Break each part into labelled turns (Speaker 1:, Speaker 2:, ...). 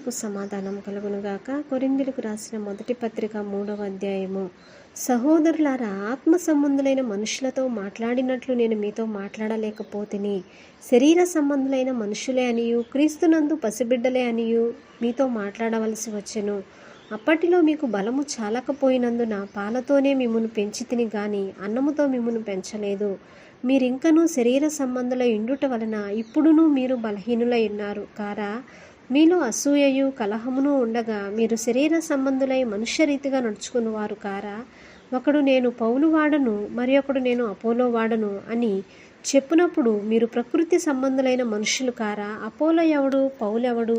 Speaker 1: మీకు సమాధానం కలుగునుగాక. కొరింథీయులకు రాసిన మొదటి పత్రిక 3వ అధ్యాయము. సహోదరులారా, ఆత్మ సంబంధులైన మనుషులతో మాట్లాడినట్లు నేను మీతో మాట్లాడలేకపోతిని. శరీర సంబంధులైన మనుషులే అనియు క్రీస్తునందు పసిబిడ్డలే అనియు మీతో మాట్లాడవలసి వచ్చెను. అప్పటిలో మీకు బలము చాలకపోయినందున పాలతోనే మిమ్మును పెంచితిని గాని అన్నముతో మిమ్మును పెంచలేదు. మీరింకనూ శరీర సంబంధులై ఉండుట వలన ఇప్పుడునూ మీరు బలహీనులై ఉన్నారు కారా? మీలో అసూయయు కలహమును ఉండగా మీరు శరీర సంబంధులై మనుష్యరీతిగా నడుచుకున్నవారు కారా? ఒకడు నేను పౌలు వాడను, మరి ఒకడు నేను అపోలో వాడను అని చెప్పినప్పుడు మీరు ప్రకృతి సంబంధులైన మనుషులు కారా? అపోలో ఎవడు, పౌలు ఎవడు?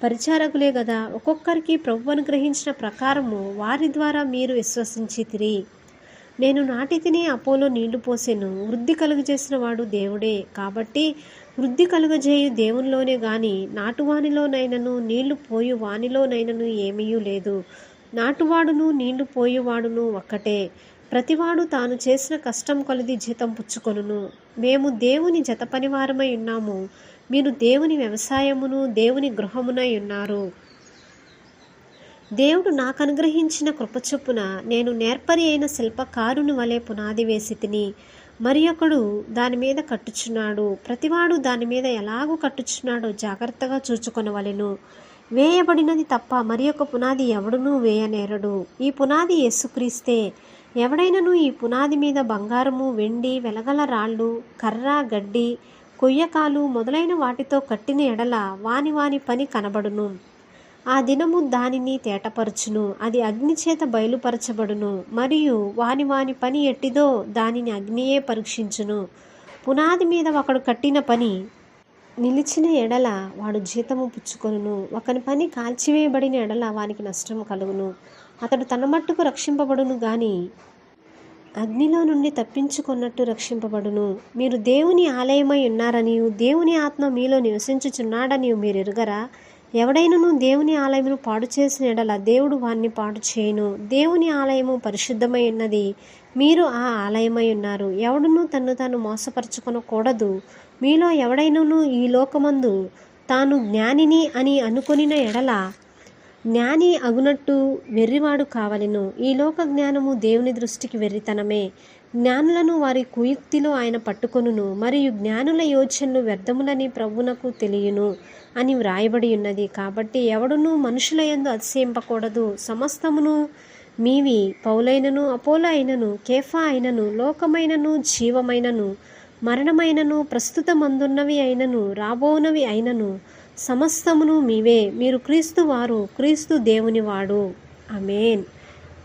Speaker 1: పరిచారకులే గదా. ఒక్కొక్కరికి ప్రభువు అనుగ్రహించిన ప్రకారము వారి ద్వారా మీరు విశ్వసించితిరి. నేను నాటితిని, అపోలో నీళ్లు పోసెను. వృద్ధి కలుగజేసిన వాడు దేవుడే. కాబట్టి వృద్ధి కలుగజేయు దేవునిలోనే గాని నాటువానిలోనైనను నీళ్లు పోయు వానిలోనైనను ఏమీయూ లేదు. నాటువాడును నీళ్లు పోయువాడును ఒక్కటే. ప్రతివాడు తాను చేసిన కష్టం కొలది జీతం పుచ్చుకొనును. మేము దేవుని జతపనివారమై ఉన్నాము, మీరు దేవుని వ్యవసాయమును దేవుని గృహమునై ఉన్నారు. దేవుడు నాకు అనుగ్రహించిన కృపచొప్పున నేను నేర్పరి అయిన శిల్పకారుని వలె పునాది వేసి తిని, మరి ఒకడు దాని మీద కట్టుచున్నాడు. ప్రతివాడు దాని మీద ఎలాగూ కట్టుచున్నాడో జాగ్రత్తగా చూచుకొనవలెను. వేయబడినది తప్ప మరి ఒక పునాది ఎవడునూ వేయనేరడు. ఈ పునాది యేసుక్రీస్తే. ఎవడైనను ఈ పునాది మీద బంగారము, వెండి, వెలగల రాళ్ళు, కర్ర, గడ్డి, కొయ్యకాలు మొదలైన వాటితో కట్టిన ఎడల వాని వాని పని కనబడును. ఆ దినము దానిని తేటపరచును. అది అగ్ని చేత బయలుపరచబడును. మరియు వాని వాని పని ఎట్టిదో దానిని అగ్నియే పరీక్షించును. పునాది మీద ఒకడు కట్టిన పని నిలిచిన ఎడల వాడు జీతము పుచ్చుకొనును. ఒకని పని కాల్చివేయబడిన ఎడల వానికి నష్టం కలుగును. అతడు తన మట్టుకు రక్షింపబడును గాని అగ్నిలో నుండి తప్పించుకున్నట్టు రక్షింపబడును. మీరు దేవుని ఆలయమై ఉన్నారనియు దేవుని ఆత్మ మీలో నివసించుచున్నాడనియు మీరు ఎరుగరా? ఎవడైనను దేవుని ఆలయమును పాడు చేసిన ఎడల దేవుడు వాన్ని పాడు చేయును. దేవుని ఆలయము పరిశుద్ధమై ఉన్నది, మీరు ఆ ఆలయమై ఉన్నారు. ఎవడునూ తన్ను తాను మోసపరచుకొనకూడదు. మీలో ఎవడైనను ఈ లోకమందు తాను జ్ఞానిని అని అనుకొనిన ఎడల జ్ఞాని అగునట్టు వెర్రివాడు కావలెను. ఈ లోక జ్ఞానము దేవుని దృష్టికి వెర్రితనమే. జ్ఞానులను వారి కుయుక్తిలో ఆయన పట్టుకొనును. మరియు జ్ఞానుల యోచనలు వ్యర్థములని ప్రభువునకు తెలియను అని వ్రాయబడి ఉన్నది. కాబట్టి ఎవడునూ మనుషుల యందు అతిశయింపకూడదు. సమస్తమును మీవి. పౌలైనను, అపోలో అయినను, కేఫా అయినను, లోకమైనను, జీవమైనను, మరణమైనను, ప్రస్తుతమందున్నవి అయినను, రాబోనవి అయినను, సమస్తమును మీవే. మీరు క్రీస్తు వారు, క్రీస్తు దేవుని వాడు. ఆమేన్.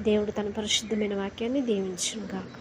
Speaker 1: దేవుడు తన పరిశుద్ధమైన వాక్యాన్ని దీవించుగాక.